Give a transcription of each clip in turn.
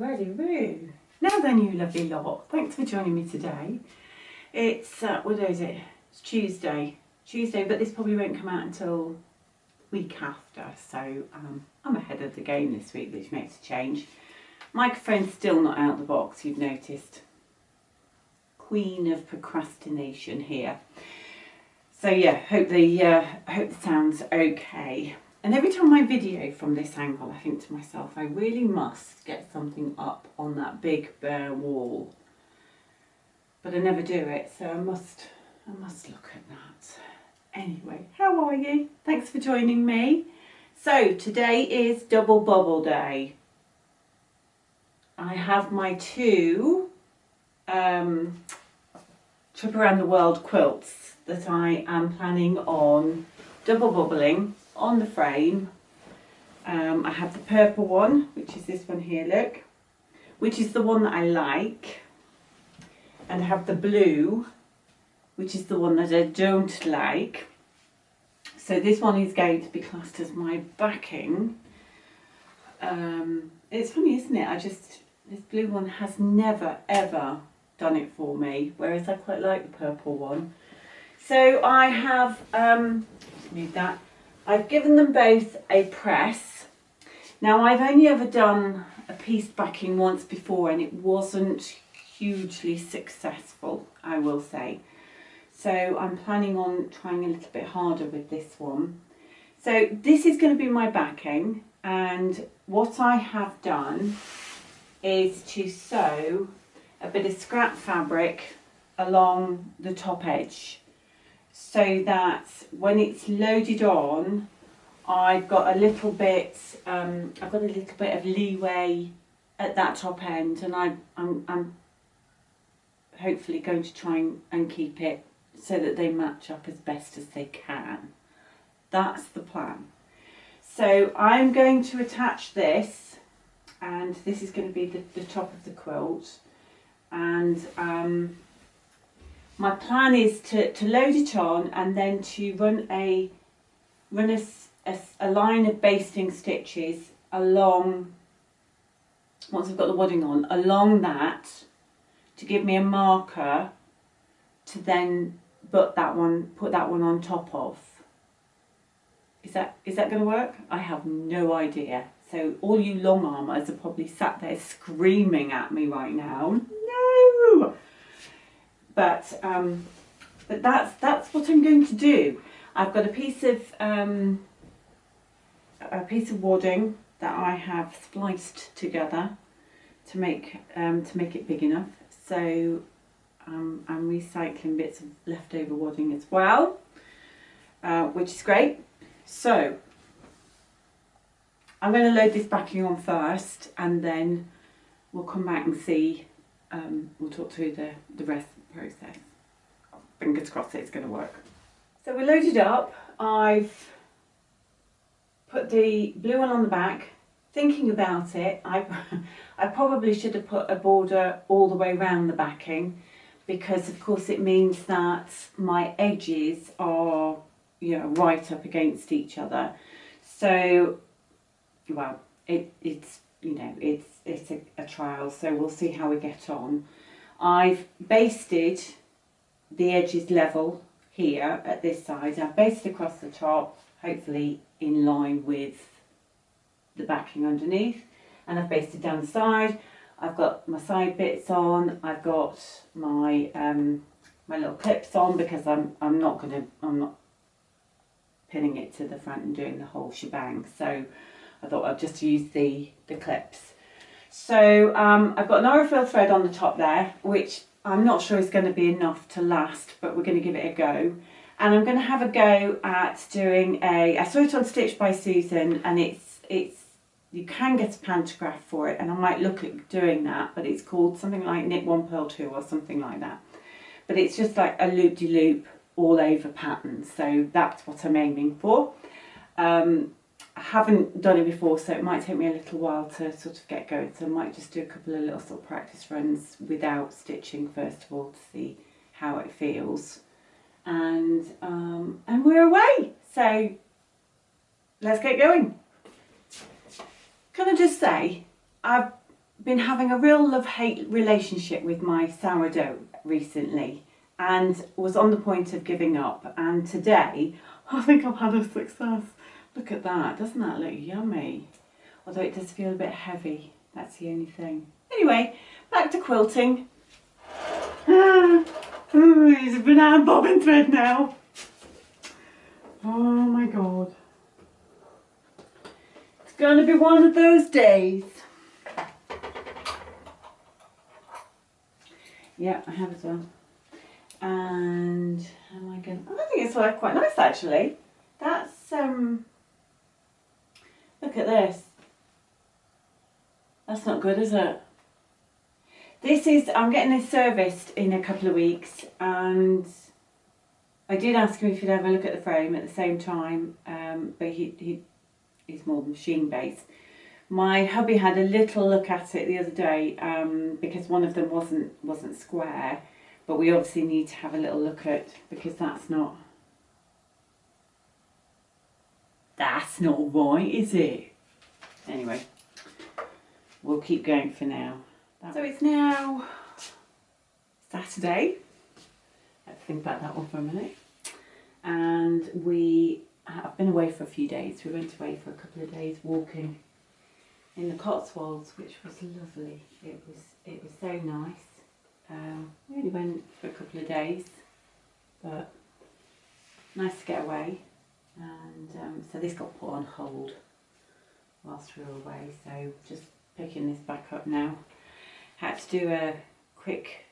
already, woo. Now then, you lovely lot, thanks for joining me today. It's, what day is it? It's Tuesday, but this probably won't come out until week after, so I'm ahead of the game this week, which makes a change. Microphone's still not out of the box, you've noticed. Queen of procrastination here. So yeah, hope the sound's okay. And every time I video from this angle, I think to myself, I really must get something up on that big bare wall. But I never do it, so I must look at that. Anyway, how are you? Thanks for joining me. So today is Double Bubble Day. I have my two trip around the world quilts that I am planning on double bubbling on the frame. I have the purple one, which is this one here, look, which is the one that I like, and I have the blue, which is the one that I don't like. So this one is going to be classed as my backing. It's funny, isn't it? This blue one has never ever done it for me, whereas I quite like the purple one. So I have need that. I've given them both a press. Now I've only ever done a piece backing once before and it wasn't hugely successful, I will say. So I'm planning on trying a little bit harder with this one. So this is going to be my backing, and what I have done is to sew a bit of scrap fabric along the top edge, so that when it's loaded on, I've got a little bit of leeway at that top end, and I'm hopefully going to try and keep it so that they match up as best as they can. That's the plan. So I'm going to attach this, and this is going to be the top of the quilt, and my plan is to load it on and then to run a line of basting stitches along, once I've got the wadding on, along that, to give me a marker to then put that one on top of. Is that going to work? I have no idea. So all you long armers are probably sat there screaming at me right now. No! But that's what I'm going to do. I've got a piece of wadding that I have spliced together to make it big enough. So I'm recycling bits of leftover wadding as well, which is great. So I'm going to load this backing on first, and then we'll come back and see. We'll talk through the rest of the process. Fingers crossed it's going to work. So we're loaded up. I've put the blue one on the back. Thinking about it, I probably should have put a border all the way around the backing, because of course it means that my edges are, you know, right up against each other. So, well, it's you know, it's a trial, so we'll see how we get on. I've basted the edges level here at this side. I've basted across the top, hopefully in line with the backing underneath, and I've basted down the side. I've got my side bits on. I've got my my little clips on, because I'm not pinning it to the front and doing the whole shebang. So I thought I'd just use the clips. So I've got an Aurifil thread on the top there, which I'm not sure is going to be enough to last, but we're going to give it a go. And I'm going to have a go at doing I saw it on Stitch by Susan, and it's you can get a pantograph for it, and I might look at doing that, but it's called something like Knit One Purl Two or something like that. But it's just like a loop-de-loop all over pattern, so that's what I'm aiming for. I haven't done it before, so it might take me a little while to sort of get going, so I might just do a couple of little sort of practice runs without stitching first of all, to see how it feels, and we're away. So let's get going. Can I just say, I've been having a real love-hate relationship with my sourdough recently and was on the point of giving up, and today I think I've had a success. Look at that, doesn't that look yummy? Although it does feel a bit heavy, that's the only thing. Anyway, back to quilting. It's a banana bobbin thread now. Oh my god. It's going to be one of those days. Yeah, I have as well. And how am I going? I think it's worked quite nice actually. That's look at this. That's not good, is it? This is, I'm getting this serviced in a couple of weeks, and I did ask him if he'd have a look at the frame at the same time, but he's more machine based. My hubby had a little look at it the other day because one of them wasn't square, but we obviously need to have a little look at, because that's not right, is it? Anyway, we'll keep going for now. So it's now Saturday. Let's think about that one for a minute. And we have been away for a few days. We went away for a couple of days walking in the Cotswolds, which was lovely. It was so nice. We only went for a couple of days, but nice to get away. And so this got put on hold whilst we were away. So just picking this back up now. Had to do a quick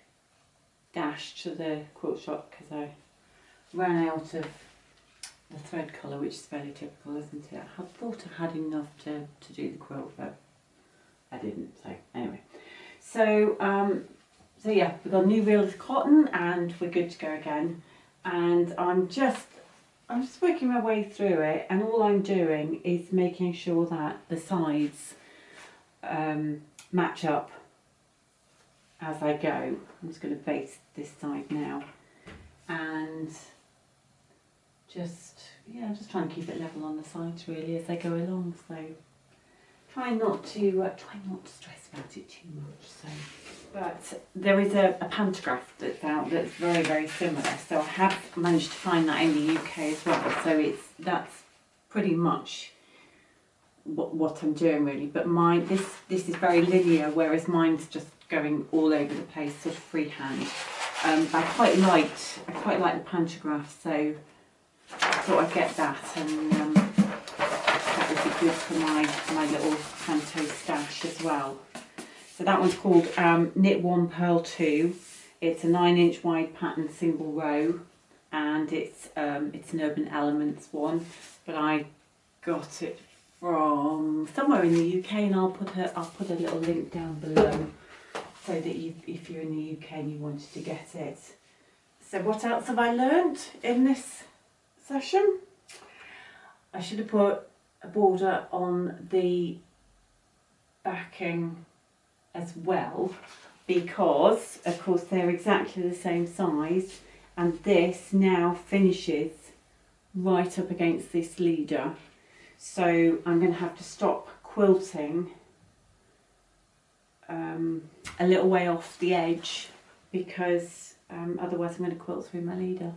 dash to the quilt shop because I ran out of the thread colour, which is fairly typical, isn't it? I thought I had enough to do the quilt, but I didn't. So anyway, so yeah, we've got a new reel of cotton and we're good to go again. And I'm just working my way through it, and all I'm doing is making sure that the sides match up as I go. I'm just going to base this side now, and just trying to keep it level on the sides really as I go along. So try not to stress about it too much. So, but there is a pantograph that's out that's very, very similar. So I have managed to find that in the UK as well. So that's pretty much what I'm doing really. But this is very linear, whereas mine's just going all over the place, sort of freehand. I quite liked the pantograph, so I thought I'd get that, and that would be good for my little panto stash as well. So that one's called Knit One Purl Two. It's a 9-inch wide pattern single row, and it's an Urban Elements one, but I got it from somewhere in the UK, and I'll put a little link down below so that if you're in the UK and you wanted to get it. So what else have I learnt in this session? I should have put a border on the backing as well, because of course they're exactly the same size, and this now finishes right up against this leader. So I'm going to have to stop quilting a little way off the edge, because otherwise I'm going to quilt through my leader.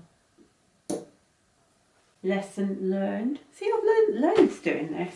Lesson learned. See, I've learned loads doing this.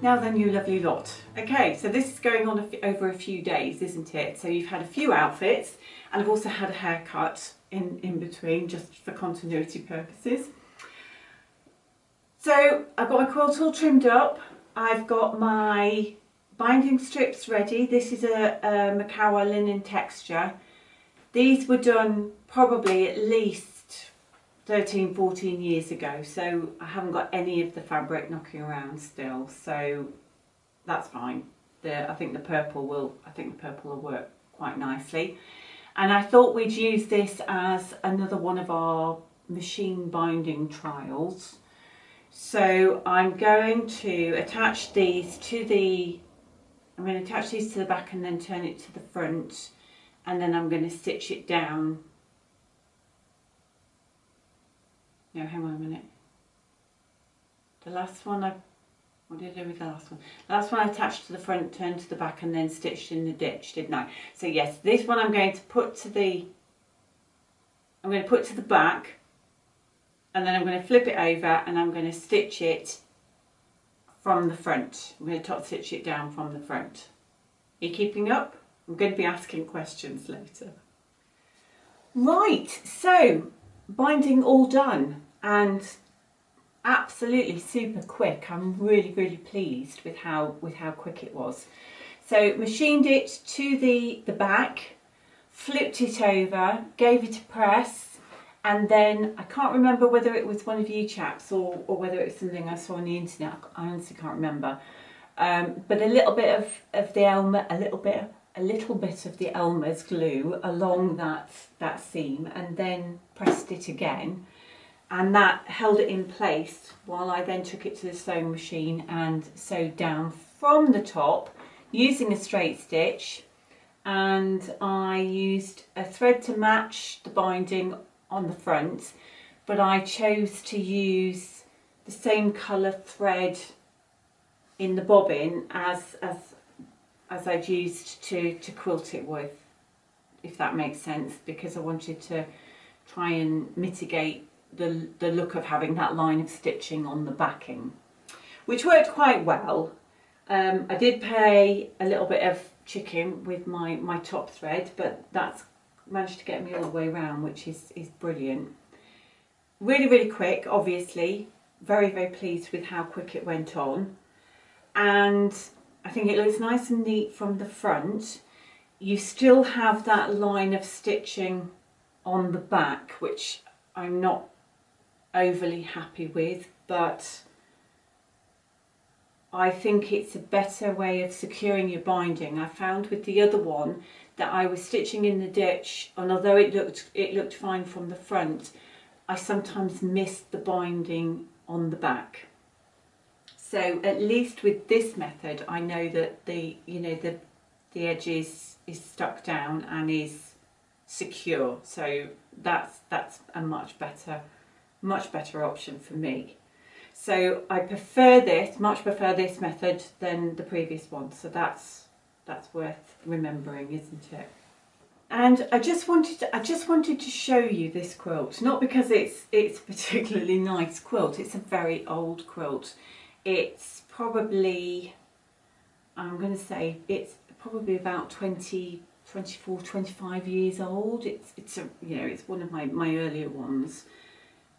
Now then, you lovely lot. Okay, so this is going on over a few days, isn't it? So you've had a few outfits, and I've also had a haircut in between, just for continuity purposes. So I've got my quilt all trimmed up. I've got my binding strips ready. This is a Macawa linen texture. These were done probably at least 13, 14 years ago, so I haven't got any of the fabric knocking around still, so that's fine. I think the purple will work quite nicely. And I thought we'd use this as another one of our machine binding trials. So I'm going to attach these to the back and then turn it to the front, and then I'm going to stitch it down. No, hang on a minute. The last one what did I do with the last one? The last one I attached to the front, turned to the back, and then stitched in the ditch, didn't I? So yes, this one I'm going to put to the back, and then I'm going to flip it over and I'm going to stitch it from the front. I'm going to top stitch it down from the front. Are you keeping up? I'm going to be asking questions later. Right, so binding all done and absolutely super quick. I'm really pleased with how quick it was. So machined it to the back, flipped it over, gave it a press, and then I can't remember whether it was one of you chaps or whether it was something I saw on the internet. I honestly can't remember. But a little bit of the Elmer, a little bit of the Elmer's glue along that seam, and then pressed it again, and that held it in place while I then took it to the sewing machine and sewed down from the top using a straight stitch. And I used a thread to match the binding on the front, but I chose to use the same colour thread in the bobbin as I'd used to quilt it with, if that makes sense, because I wanted to try and mitigate the look of having that line of stitching on the backing, which worked quite well. I did pay a little bit of chicken with my top thread, but that's managed to get me all the way around, which is brilliant. Really quick, obviously. Very pleased with how quick it went on, and I think it looks nice and neat from the front. You still have that line of stitching on the back, which I'm not overly happy with, but I think it's a better way of securing your binding. I found with the other one that I was stitching in the ditch, and although it looked fine from the front, I sometimes missed the binding on the back. So at least with this method, I know that the edge is stuck down and is secure. So that's a much better option for me. So I much prefer this method than the previous one. So that's worth remembering, isn't it? And I just wanted to show you this quilt, not because it's a particularly nice quilt. It's a very old quilt. It's probably, I'm going to say, it's probably about 24, 25 years old. It's one of my earlier ones,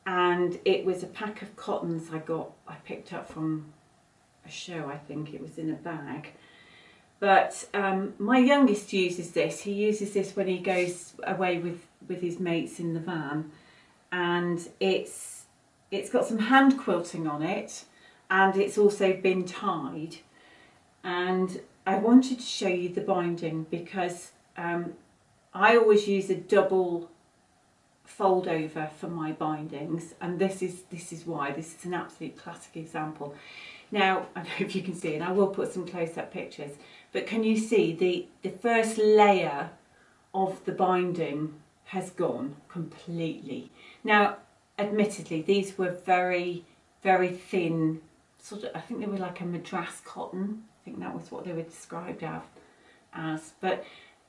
and it was a pack of cottons I picked up from a show. I think it was in a bag. But my youngest uses this. He uses this when he goes away with his mates in the van, and it's got some hand quilting on it, and it's also been tied. And I wanted to show you the binding because I always use a double fold over for my bindings, and this is why. This is an absolute classic example. Now, I don't know if you can see, and I will put some close-up pictures, but can you see the first layer of the binding has gone completely. Now, admittedly, these were very thin, sort of, I think they were like a madras cotton. I think that was what they were described as. But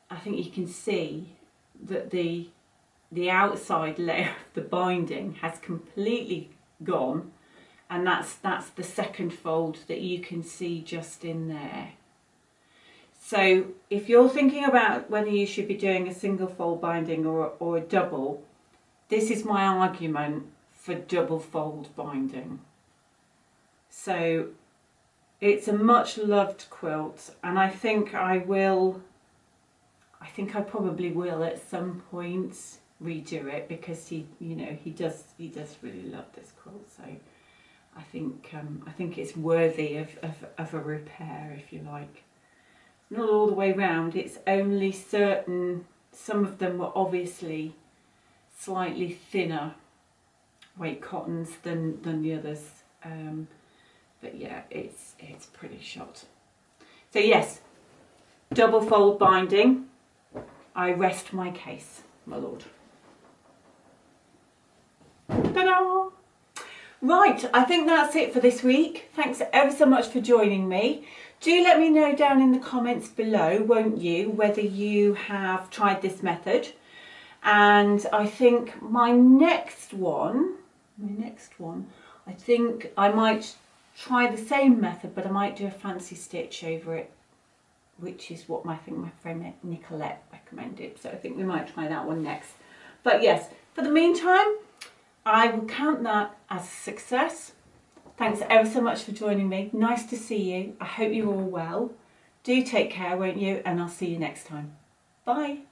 I think you can see that the outside layer of the binding has completely gone, and that's the second fold that you can see just in there. So if you're thinking about whether you should be doing a single fold binding or a double, this is my argument for double fold binding. So it's a much loved quilt, and I think I probably will at some point redo it, because he does really love this quilt. So I think it's worthy of a repair, if you like. Not all the way round, it's only certain, some of them were obviously slightly thinner weight cottons than the others, but yeah, it's pretty shot. So yes, double fold binding. I rest my case, my lord. Ta-da! Right, I think that's it for this week. Thanks ever so much for joining me. Do let me know down in the comments below, won't you, whether you have tried this method. And I think my next one, I think I might try the same method, but I might do a fancy stitch over it, which is what I think my friend Nicolette recommended. So I think we might try that one next. But yes, for the meantime, I will count that as a success. Thanks ever so much for joining me. Nice to see you. I hope you're all well. Do take care, won't you? And I'll see you next time. Bye.